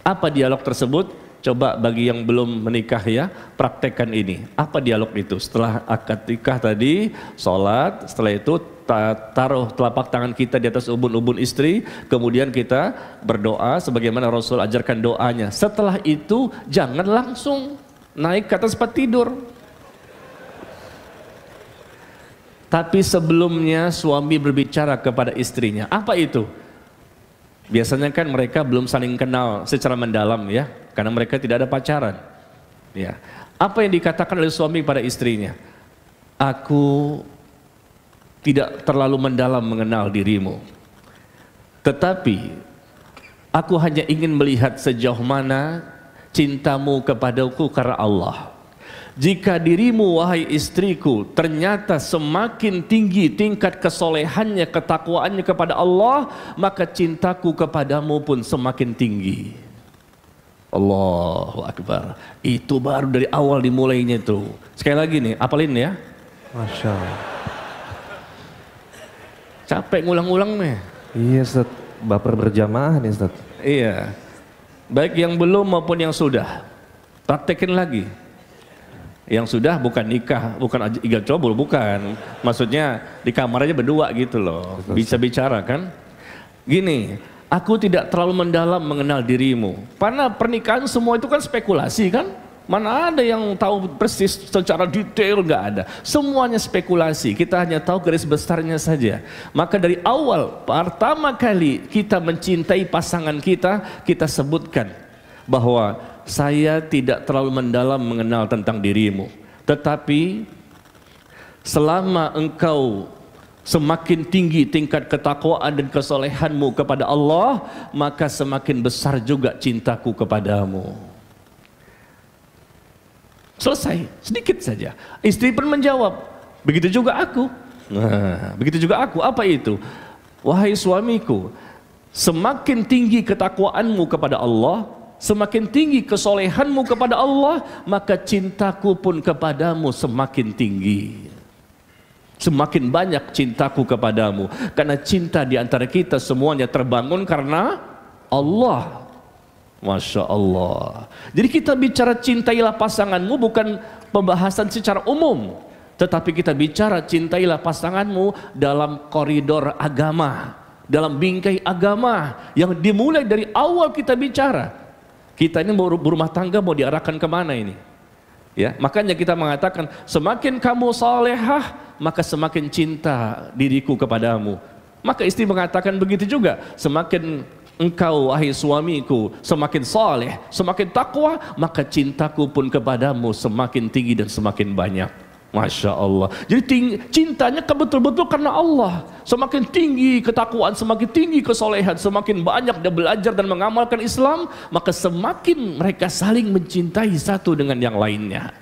Apa dialog tersebut? Coba bagi yang belum menikah ya, praktekkan ini. Apa dialog itu? Setelah akad nikah tadi, sholat, setelah itu taruh telapak tangan kita di atas ubun-ubun istri, kemudian kita berdoa sebagaimana Rasul ajarkan doanya. Setelah itu jangan langsung naik ke atas tempat tidur. Tapi sebelumnya suami berbicara kepada istrinya. Apa itu? Biasanya kan mereka belum saling kenal secara mendalam ya, karena mereka tidak ada pacaran. Ya. Apa yang dikatakan oleh suami pada istrinya? Aku tidak terlalu mendalam mengenal dirimu, tetapi aku hanya ingin melihat sejauh mana cintamu kepadaku karena Allah. Jika dirimu wahai istriku ternyata semakin tinggi tingkat kesolehannya, ketakwaannya kepada Allah, maka cintaku kepadamu pun semakin tinggi. Allahu Akbar. Itu baru dari awal dimulainya itu. Sekali lagi nih, apalin ya. Masya Allah. Capek ngulang-ngulang nih. Iya Ustaz, baper berjamaah nih Ustaz. Iya. Baik yang belum maupun yang sudah, praktekin lagi. Yang sudah bukan nikah, bukan igal cobul, bukan. Maksudnya di kamar aja berdua gitu loh. Bisa bicara kan? Gini, aku tidak terlalu mendalam mengenal dirimu. Karena pernikahan semua itu kan spekulasi kan? Mana ada yang tahu persis secara detail, nggak ada. Semuanya spekulasi, kita hanya tahu garis besarnya saja. Maka dari awal, pertama kali kita mencintai pasangan kita, kita sebutkan bahwa saya tidak terlalu mendalam mengenal tentang dirimu, tetapi selama engkau semakin tinggi tingkat ketakwaan dan kesolehanmu kepada Allah, maka semakin besar juga cintaku kepadamu. Selesai, sedikit saja. Istri pun menjawab, begitu juga aku. Nah, begitu juga aku. Apa itu? Wahai suamiku, semakin tinggi ketakwaanmu kepada Allah, semakin tinggi kesolehanmu kepada Allah, maka cintaku pun kepadamu semakin tinggi. Semakin banyak cintaku kepadamu. Karena cinta di antara kita semuanya terbangun karena Allah. Masya Allah. Jadi kita bicara cintailah pasanganmu bukan pembahasan secara umum, tetapi kita bicara cintailah pasanganmu dalam koridor agama, dalam bingkai agama yang dimulai dari awal kita bicara. Kita ini berumah tangga mau diarahkan kemana ini? Ya, makanya kita mengatakan semakin kamu salehah, maka semakin cinta diriku kepadamu. Maka istri mengatakan begitu juga, semakin engkau wahai suamiku semakin saleh, semakin takwa, maka cintaku pun kepadamu semakin tinggi dan semakin banyak. Masya Allah. Jadi cintanya betul-betul karena Allah. Semakin tinggi ketakwaan, semakin tinggi kesolehan, semakin banyak dia belajar dan mengamalkan Islam, maka semakin mereka saling mencintai satu dengan yang lainnya.